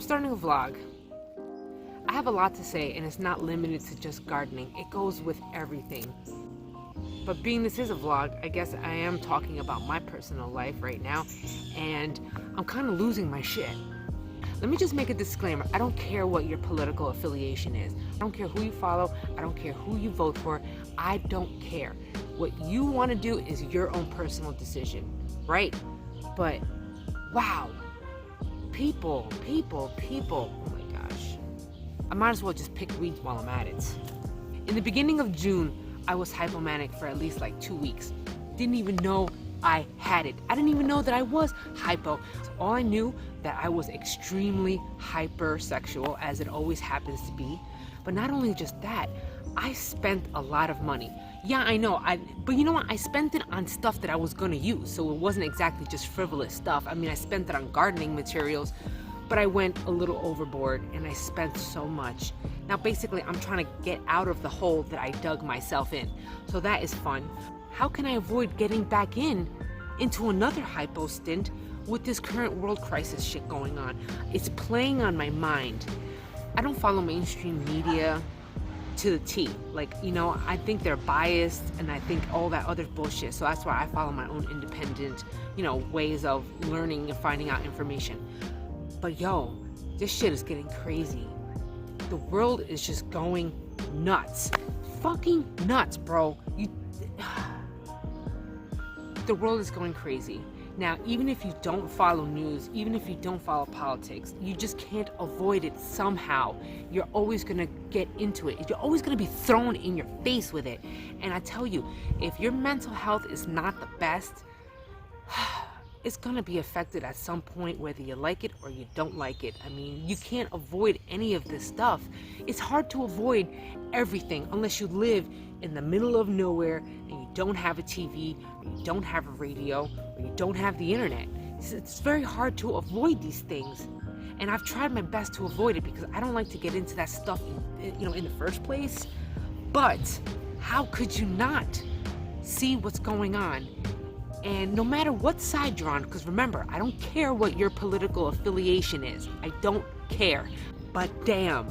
starting a vlog. I have a lot to say, and it's not limited to just gardening. It goes with everything. But being this is a vlog, I guess I am talking about my personal life right now, and I'm kind of losing my shit. Let me just make a disclaimer. I don't care what your political affiliation is. I don't care who you follow. I don't care who you vote for. I don't care. What you want to do is your own personal decision, right? But wow, people. Oh my gosh. I might as well just pick weeds while I'm at it. In the beginning of June, I was hypomanic for at least like 2 weeks. Didn't even know I had it. I didn't even know that I was hypo. All I knew that I was extremely hypersexual, as it always happens to be. But not only just that, I spent a lot of money. Yeah, I know, but you know what? I spent it on stuff that I was gonna use, so it wasn't exactly just frivolous stuff. I mean, I spent it on gardening materials, but I went a little overboard and I spent so much. Now, basically, I'm trying to get out of the hole that I dug myself in. So that is fun. How can I avoid getting back into another hypo stint with this current world crisis shit going on? It's playing on my mind. I don't follow mainstream media to the T. Like, you know, I think they're biased and I think all that other bullshit. So that's why I follow my own independent, you know, ways of learning and finding out information. But yo, this shit is getting crazy. The world is just going nuts. Fucking nuts, bro. The world is going crazy. Now, even if you don't follow news, even if you don't follow politics, you just can't avoid it somehow. You're always gonna get into it. You're always gonna be thrown in your face with it. And I tell you, if your mental health is not the best, it's gonna be affected at some point, whether you like it or you don't like it. I mean, you can't avoid any of this stuff. It's hard to avoid everything unless you live in the middle of nowhere and you don't have a TV, or you don't have a radio, or you don't have the internet. It's very hard to avoid these things. And I've tried my best to avoid it because I don't like to get into that stuff in the first place. But how could you not see what's going on? And no matter what side you're on, because remember, I don't care what your political affiliation is. I don't care. But damn.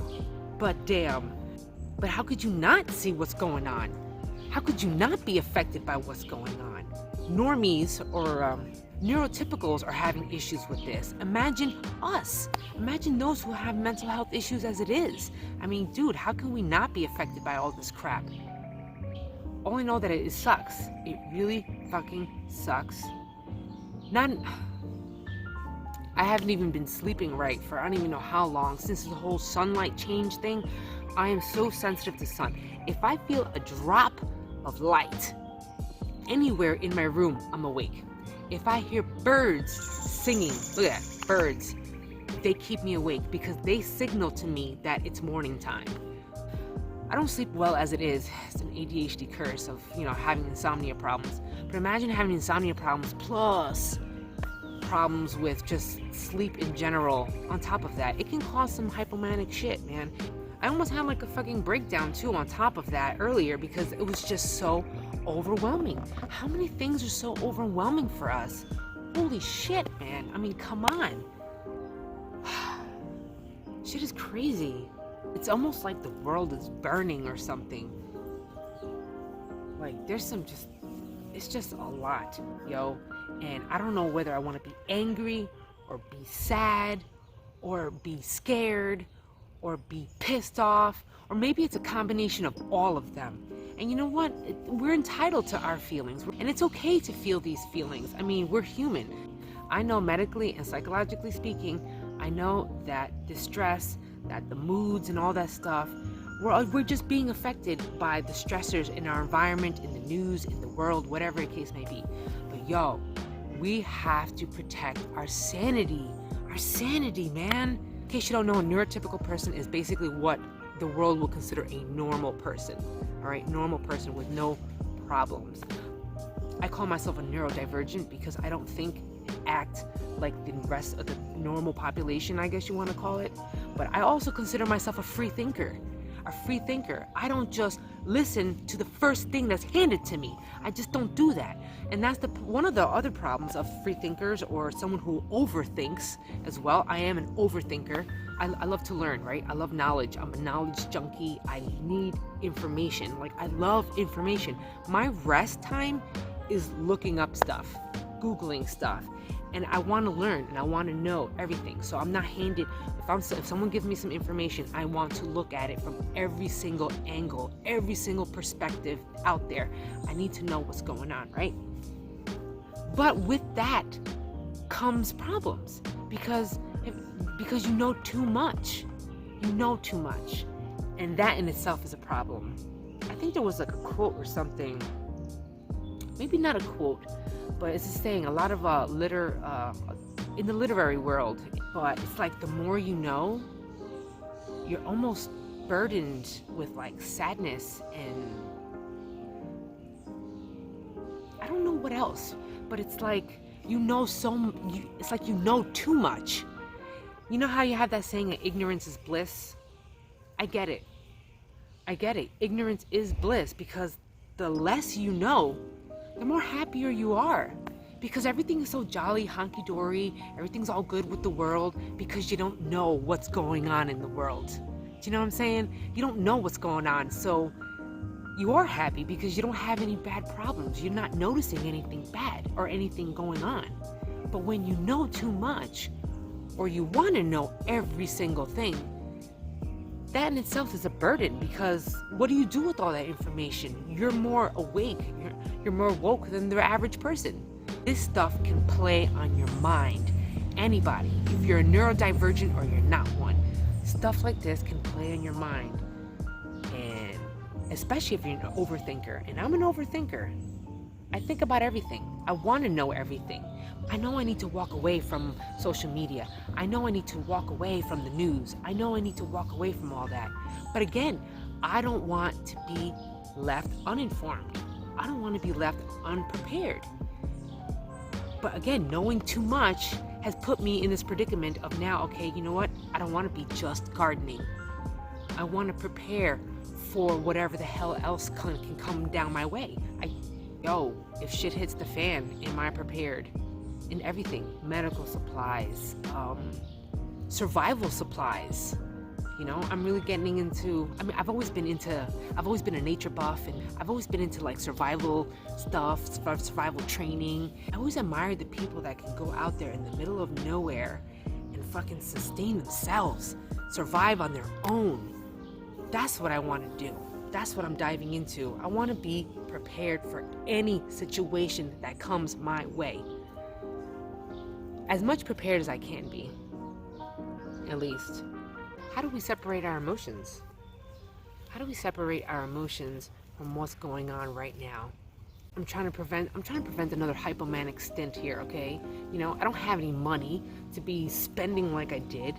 But how could you not see what's going on? How could you not be affected by what's going on? Normies or neurotypicals are having issues with this. Imagine us. Imagine those who have mental health issues as it is. I mean, dude, how can we not be affected by all this crap? All I know that it sucks. It really fucking sucks. I haven't even been sleeping right for I don't even know how long since the whole sunlight change thing. I am so sensitive to sun. If I feel a drop of light anywhere in my room, I'm awake. If I hear birds singing, look at that, birds, they keep me awake because they signal to me that it's morning time. I don't sleep well as it is. It's an ADHD curse of, you know, having insomnia problems. But imagine having insomnia problems plus problems with just sleep in general. On top of that, it can cause some hypomanic shit, man. I almost had like a fucking breakdown too on top of that earlier because it was just so overwhelming. How many things are so overwhelming for us? Holy shit, man. I mean, come on. Shit is crazy. It's almost like the world is burning or something. Like, it's just a lot, yo. And I don't know whether I want to be angry or be sad or be scared or be pissed off, or maybe it's a combination of all of them. And you know what? We're entitled to our feelings, and it's okay to feel these feelings. I mean, we're human. I know medically and psychologically speaking, I know that distress, that the moods and all that stuff, we're just being affected by the stressors in our environment, in the news, in the world, whatever the case may be. But yo, we have to protect our sanity. Our sanity, man. In case you don't know, a neurotypical person is basically what the world will consider a normal person. All right, normal person with no problems. I call myself a neurodivergent because I don't think and act like the rest of the normal population, I guess you want to call it. But I also consider myself a free thinker. I don't just listen to the first thing that's handed to me. I just don't do that. And that's one of the other problems of free thinkers or someone who overthinks as well. I am an overthinker. I love to learn, right? I love knowledge. I'm a knowledge junkie. I need information. Like, I love information. My rest time is looking up stuff, Googling stuff. And I want to learn and I want to know everything. So I'm not handed, if someone gives me some information, I want to look at it from every single angle, every single perspective out there. I need to know what's going on, right? But with that comes problems because you know too much. You know too much. And that in itself is a problem. I think there was like a quote or something, maybe not a quote, but it's a saying, a lot of in the literary world, but it's like the more you know, you're almost burdened with like sadness and I don't know what else, but it's like you know it's like you know too much. You know how you have that saying that ignorance is bliss? I get it. Ignorance is bliss because the less you know, the more happier you are. Because everything is so jolly, honky-dory, everything's all good with the world because you don't know what's going on in the world. Do you know what I'm saying? You don't know what's going on, so you are happy because you don't have any bad problems. You're not noticing anything bad or anything going on. But when you know too much, or you want to know every single thing, that in itself is a burden because what do you do with all that information? You're more awake, you're more woke than the average person. This stuff can play on your mind. Anybody, if you're a neurodivergent or you're not one, stuff like this can play on your mind. And especially if you're an overthinker, and I'm an overthinker. I think about everything. I want to know everything. I know I need to walk away from social media. I know I need to walk away from the news. I know I need to walk away from all that. But again, I don't want to be left uninformed. I don't want to be left unprepared. But again, knowing too much has put me in this predicament of now, okay, you know what? I don't want to be just gardening. I want to prepare for whatever the hell else can come down my way. If shit hits the fan, am I prepared? In everything, medical supplies, survival supplies. You know, I'm really getting into, I've always been a nature buff, and I've always been into like survival stuff, survival training. I always admired the people that can go out there in the middle of nowhere and fucking sustain themselves, survive on their own. That's what I want to do. That's what I'm diving into. I want to be prepared for any situation that comes my way. As much prepared as I can be, at least. How do we separate our emotions? How do we separate our emotions from what's going on right now? I'm trying to prevent another hypomanic stint here, okay? You know, I don't have any money to be spending like I did.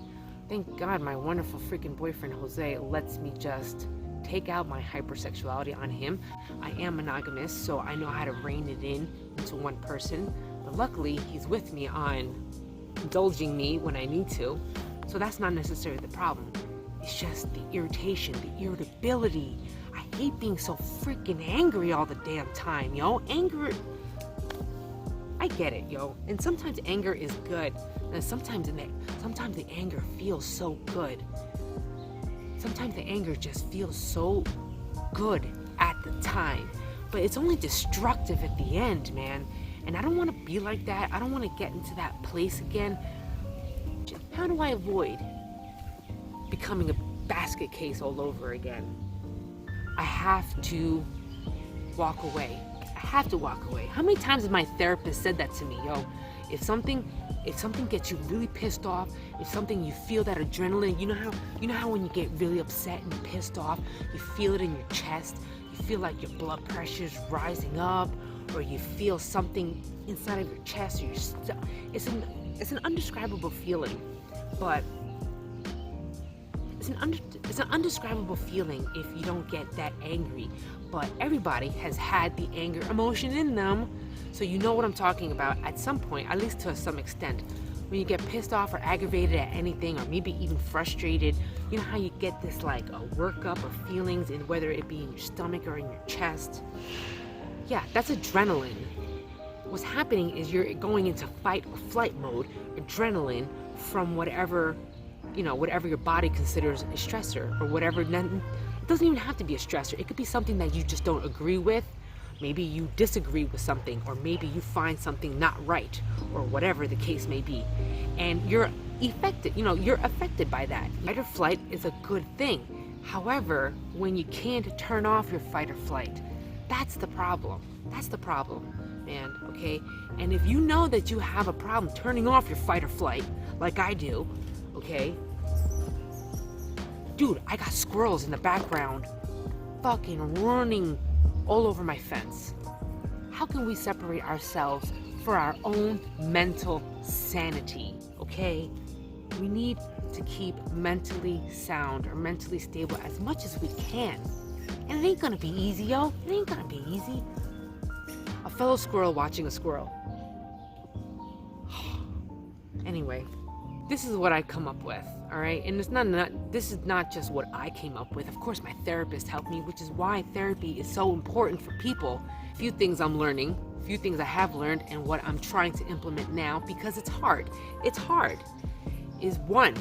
Thank God my wonderful freaking boyfriend Jose lets me just take out my hypersexuality on him. I am monogamous, so I know how to rein it into one person. But luckily, he's with me on indulging me when I need to. So that's not necessarily the problem. It's just the irritation, the irritability. I hate being so freaking angry all the damn time, yo. Anger, I get it, yo. And sometimes anger is good. And sometimes the anger feels so good. Sometimes the anger just feels so good at the time. But it's only destructive at the end, man. And I don't want to be like that. I don't want to get into that place again. How do I avoid becoming a basket case all over again? I have to walk away. I have to walk away. How many times has my therapist said that to me? Yo, if something gets you really pissed off, if something you feel that adrenaline, you know how when you get really upset and pissed off, you feel it in your chest, you feel like your blood pressure's rising up, or you feel something inside of your chest, or it's an undescribable feeling, but it's an undescribable feeling if you don't get that angry. But everybody has had the anger emotion in them, so you know what I'm talking about at some point, at least to some extent. when you get pissed off or aggravated at anything, or maybe even frustrated, you know how you get this like a workup of feelings, in whether it be in your stomach or in your chest? Yeah, that's adrenaline. What's happening is you're going into fight or flight mode, adrenaline from whatever your body considers a stressor, or whatever. It doesn't even have to be a stressor. It could be something that you just don't agree with. Maybe you disagree with something, or maybe you find something not right, or whatever the case may be. And you're affected by that. Fight or flight is a good thing. However, when you can't turn off your fight or flight, that's the problem. That's the problem, man, okay? And if you know that you have a problem turning off your fight or flight, like I do, okay? Dude, I got squirrels in the background fucking running all over my fence. How can we separate ourselves for our own mental sanity, okay? We need to keep mentally sound or mentally stable as much as we can. And it ain't gonna be easy, yo. It ain't gonna be easy. A fellow squirrel watching a squirrel. Anyway, this is what I come up with, all right? And this is not just what I came up with. Of course, my therapist helped me, which is why therapy is so important for people. A few things I'm learning, a few things I have learned, and what I'm trying to implement now, because it's hard. It's hard. Is one,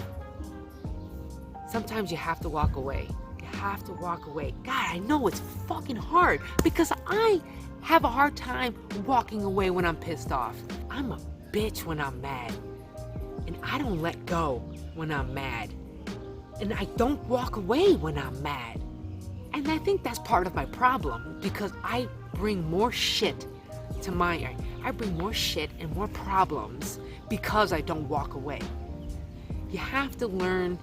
sometimes you have to walk away. You have to walk away. God, I know it's fucking hard, because I have a hard time walking away when I'm pissed off. I'm a bitch when I'm mad. And I don't let go when I'm mad. And I don't walk away when I'm mad. And I think that's part of my problem, because I bring more shit I bring more shit and more problems because I don't walk away. We have to learn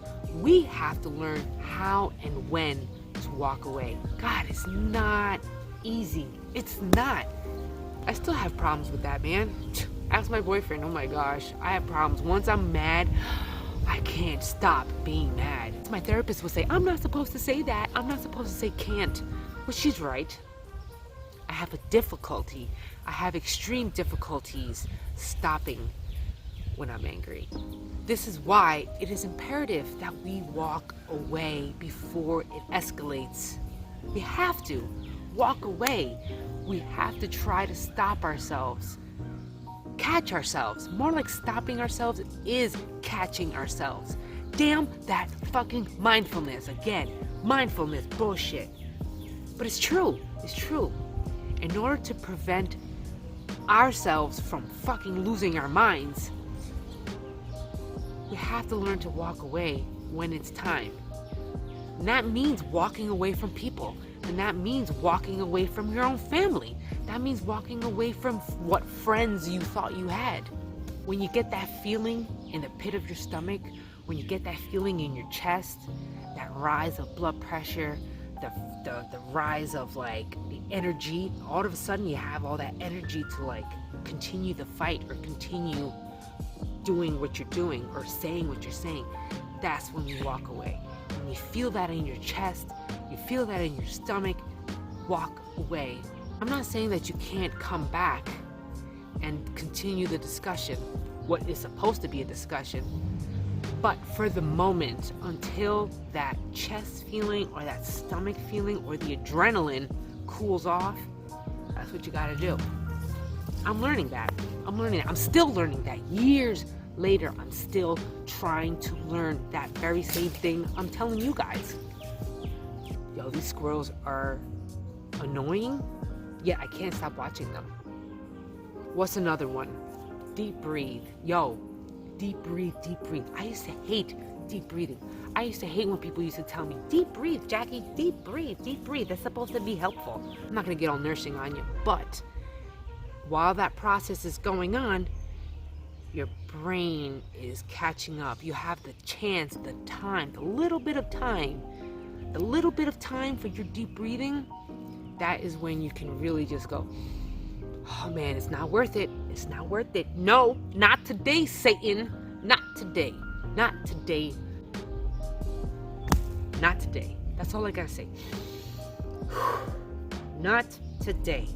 how and when to walk away. God, it's not easy. It's not. I still have problems with that, man. Ask my boyfriend. Oh my gosh, I have problems. Once I'm mad, I can't stop being mad. My therapist would say, I'm not supposed to say that. I'm not supposed to say can't. Well, she's right. I have extreme difficulties stopping when I'm angry. This is why it is imperative that we walk away before it escalates. We have to walk away. We have to try to stop ourselves. Catch ourselves. More like stopping ourselves is catching ourselves. Damn that fucking mindfulness. Again, mindfulness bullshit. But it's true. It's true. In order to prevent ourselves from fucking losing our minds, we have to learn to walk away when it's time. And that means walking away from people. And that means walking away from your own family. That means walking away from what friends you thought you had. When you get that feeling in the pit of your stomach, when you get that feeling in your chest, that rise of blood pressure, the rise of like the energy, all of a sudden you have all that energy to like continue the fight or continue doing what you're doing or saying what you're saying. That's when you walk away. When you feel that in your chest, you feel that in your stomach, walk away. I'm not saying that you can't come back and continue the discussion, what is supposed to be a discussion, but for the moment, until that chest feeling or that stomach feeling or the adrenaline cools off, that's what you gotta do. I'm learning that. I'm still learning that. Years later, I'm still trying to learn that very same thing I'm telling you guys. Yo, these squirrels are annoying, yet I can't stop watching them. What's another one? Deep breathe. Yo, deep breathe, deep breathe. I used to hate deep breathing. I used to hate when people used to tell me, deep breathe, Jackie, deep breathe, deep breathe. That's supposed to be helpful. I'm not gonna get all nursing on you, but while that process is going on, your brain is catching up. You have the chance, the time, the little bit of time for your deep breathing. That is when you can really just go, oh man, it's not worth it. It's not worth it. No, not today, Satan. Not today. Not today. Not today. That's all I gotta say. Not today.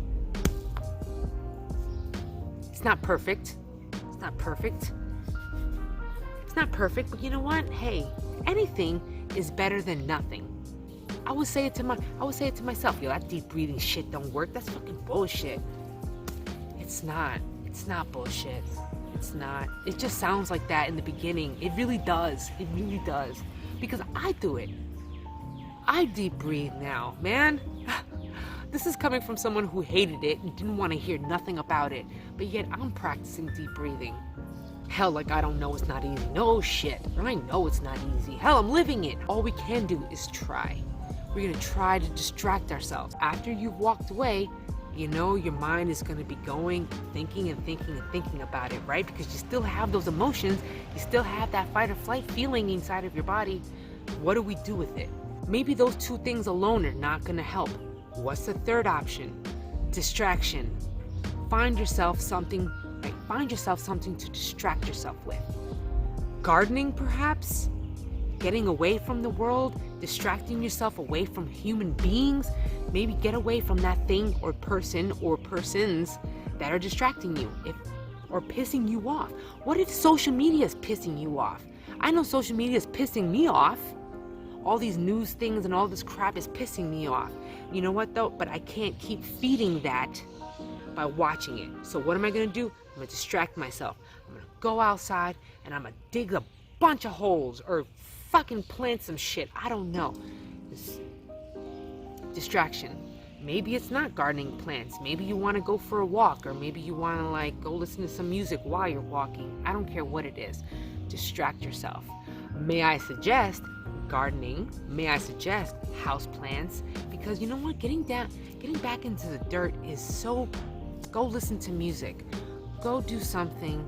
It's not perfect. It's not perfect. It's not perfect, but you know what? Hey, anything is better than nothing. I would say it to myself, yo, that deep breathing shit don't work. That's fucking bullshit. It's not bullshit. It's not. It just sounds like that in the beginning. It really does. It really does. Because I do it. I deep breathe now, man. This is coming from someone who hated it and didn't want to hear nothing about it. But yet I'm practicing deep breathing. Hell, like I don't know it's not easy. No shit. I know it's not easy. Hell, I'm living it. All we can do is try. We're going to try to distract ourselves. After you've walked away, you know your mind is going to be going, thinking about it, right? Because you still have those emotions. You still have that fight or flight feeling inside of your body. What do we do with it? Maybe those two things alone are not going to help. What's the third option? Distraction. Find yourself something to distract yourself with. Gardening, perhaps? Getting away from the world, distracting yourself away from human beings. Maybe get away from that thing or person or persons that are distracting you or pissing you off. What if social media is pissing you off? I know social media is pissing me off. All these news things and all this crap is pissing me off. You know what though? But I can't keep feeding that by watching it. So what am I going to do? I'm going to distract myself. I'm going to go outside and I'm going to dig a bunch of holes or fucking plant some shit. I don't know. This distraction. Maybe it's not gardening plants. Maybe you want to go for a walk, or maybe you want to like go listen to some music while you're walking. I don't care what it is. Distract yourself. May I suggest gardening? May I suggest house plants? Because you know what? Getting back into the dirt is so. Go listen to music. Go do something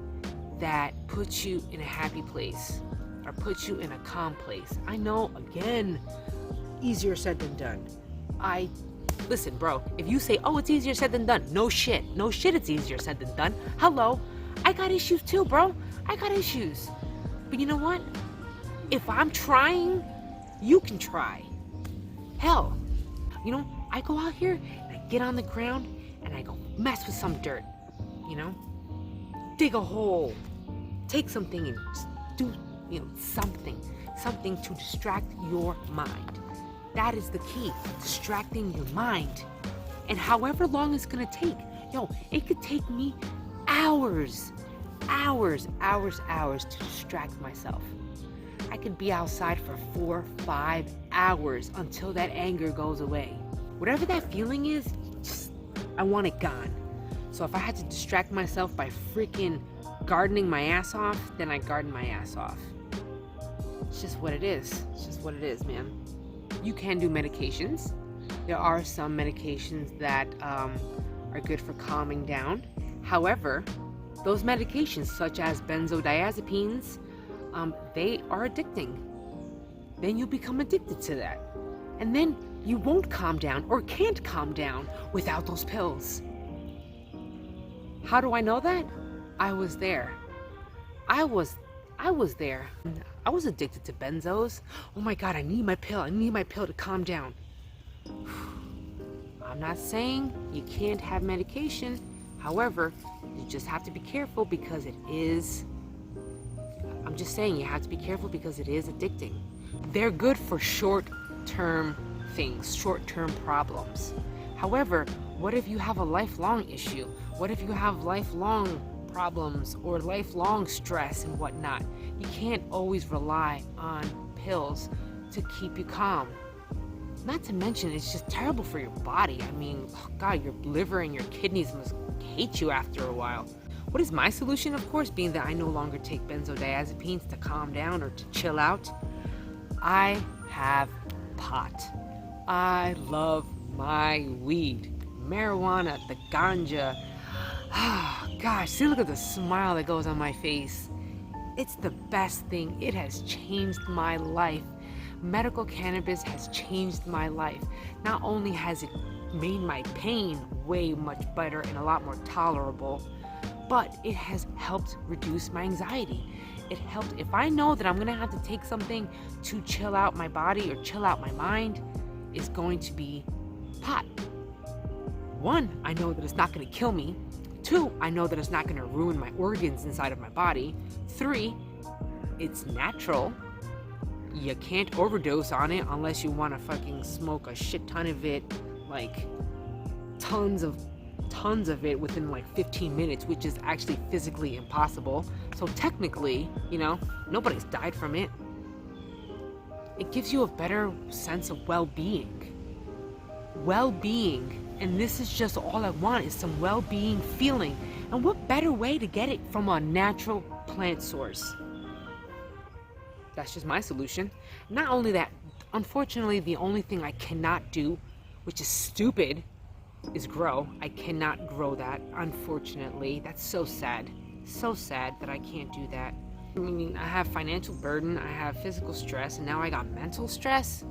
that puts you in a happy place or puts you in a calm place. I know, again, easier said than done. Listen, bro, if you say, oh, it's easier said than done, no shit, it's easier said than done. Hello, I got issues too, bro. I got issues. But you know what? If I'm trying, you can try. Hell, you know, I go out here and I get on the ground and I go mess with some dirt, you know? Dig a hole, take something and just do, you know, something to distract your mind. That is the key, distracting your mind. And however long it's gonna take, it could take me hours to distract myself. I could be outside for 4-5 hours until that anger goes away. Whatever that feeling is, I want it gone. So if I had to distract myself by freaking gardening my ass off, then I garden my ass off. It's just what it is. It's just what it is, man. You can do medications. There are some medications that are good for calming down. However, those medications, such as benzodiazepines, they are addicting. Then you become addicted to that. And then you won't calm down or can't calm down without those pills. How do I know that? I was there. I was there. I was addicted to benzos. Oh my God, I need my pill. I need my pill to calm down. I'm not saying you can't have medication. However, you just have to be careful because it is. I'm just saying you have to be careful because it is addicting. They're good for short-term things, short-term problems. However, what if you have a lifelong issue? What if you have lifelong problems or lifelong stress and whatnot? You can't always rely on pills to keep you calm. Not to mention, it's just terrible for your body. I mean, God, your liver and your kidneys must hate you after a while. What is my solution? Of course, being that I no longer take benzodiazepines to calm down or to chill out, I have pot. I love my weed. Marijuana, the ganja. Gosh, see, look at the smile that goes on my face. It's the best thing. It has changed my life. Medical cannabis has changed my life. Not only has it made my pain way much better and a lot more tolerable, but it has helped reduce my anxiety. It helped. If I know that I'm gonna have to take something to chill out my body or chill out my mind, it's going to be pot. 1, I know that it's not gonna kill me. 2, I know that it's not gonna ruin my organs inside of my body. 3, It's natural. You can't overdose on it unless you want to fucking smoke a shit ton of it, like tons of it within like 15 minutes, which is actually physically impossible. So technically, nobody's died from it. It gives you a better sense of well-being. And this is just all I want, is some well-being feeling. And what better way to get it from a natural plant source? That's just my solution. Not only that, unfortunately, the only thing I cannot do, which is stupid, is grow. I cannot grow that, unfortunately. That's so sad. So sad that I can't do that. I mean, I have financial burden, I have physical stress, and now I got mental stress.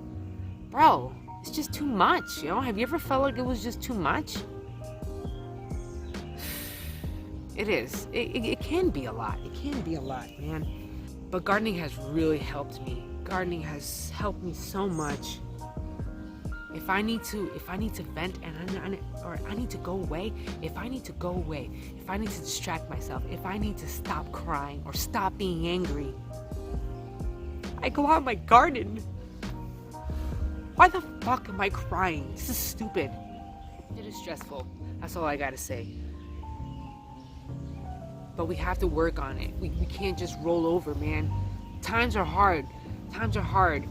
Bro, it's just too much, Have you ever felt like it was just too much? It is. It can be a lot. It can be a lot, man. But gardening has really helped me. Gardening has helped me so much. If I need to vent or I need to go away, if I need to distract myself, if I need to stop crying or stop being angry, I go out in my garden. Why the fuck am I crying? This is stupid. It is stressful. That's all I gotta say. But we have to work on it. We can't just roll over, man. Times are hard.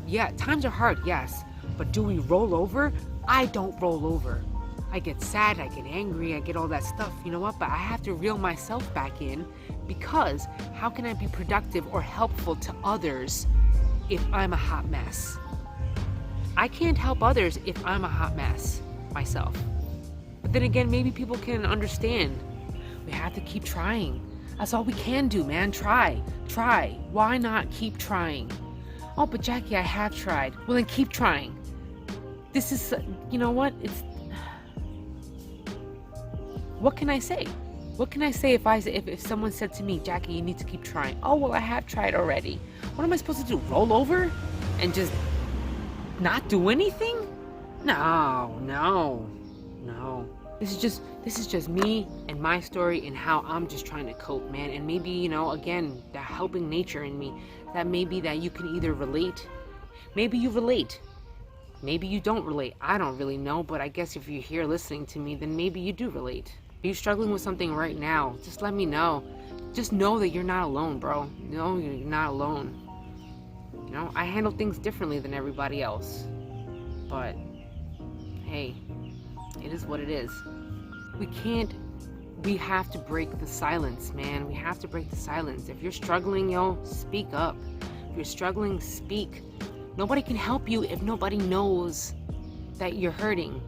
Yeah, times are hard, yes. But do we roll over? I don't roll over. I get sad, I get angry, I get all that stuff. You know what? But I have to reel myself back in, because how can I be productive or helpful to others if I'm a hot mess? I can't help others if I'm a hot mess myself. But then again, maybe people can understand. We have to keep trying. That's all we can do, man. Try. Why not keep trying? Oh, but Jackie, I have tried. Well, then keep trying. This is, you know what? What can I say? What can I say if someone said to me, Jackie, you need to keep trying? Oh, well, I have tried already. What am I supposed to do? Roll over and just not do anything? No. This is just me and my story and how I'm just trying to cope, man. And maybe, again, the helping nature in me, that maybe that you can either relate. Maybe you relate. Maybe you don't relate. I don't really know, but I guess if you're here listening to me, then maybe you do relate. Are you struggling with something right now? Just let me know. Just know that you're not alone, bro. No, you're not alone. I handle things differently than everybody else. But, hey, it is what it is. We have to break the silence, man. We have to break the silence. If you're struggling, speak up. If you're struggling, speak. Nobody can help you if nobody knows that you're hurting.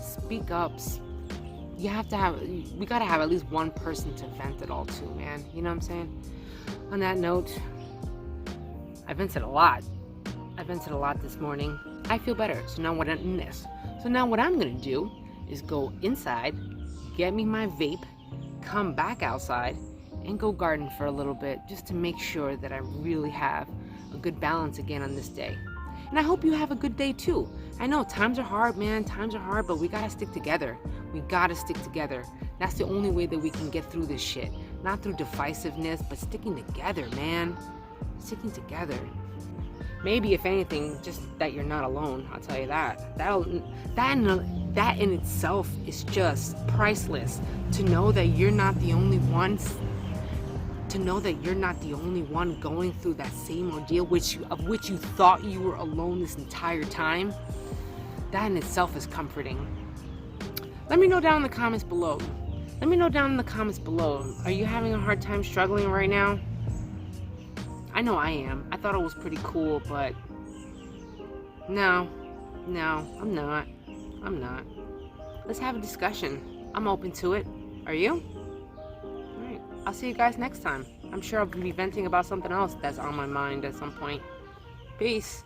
Speak up. We gotta have at least one person to vent it all to, man. You know what I'm saying? On that note, I vented a lot. This morning. I feel better. So now what I'm gonna do is go inside, get me my vape, come back outside, and go garden for a little bit, just to make sure that I really have a good balance again on this day. And I hope you have a good day too. I know times are hard, man. But we gotta stick together. That's the only way that we can get through this shit. Not through divisiveness, but sticking together, man. Sticking together. Maybe, if anything, just that you're not alone. I'll tell you that. That in itself is just priceless. To know that you're not the only one. To know that you're not the only one going through that same ordeal, of which you thought you were alone this entire time. That in itself is comforting. Let me know down in the comments below. Are you having a hard time struggling right now? I know I am. I thought it was pretty cool, but no, I'm not. Let's have a discussion. I'm open to it. Are you? Alright, I'll see you guys next time. I'm sure I'll be venting about something else that's on my mind at some point. Peace.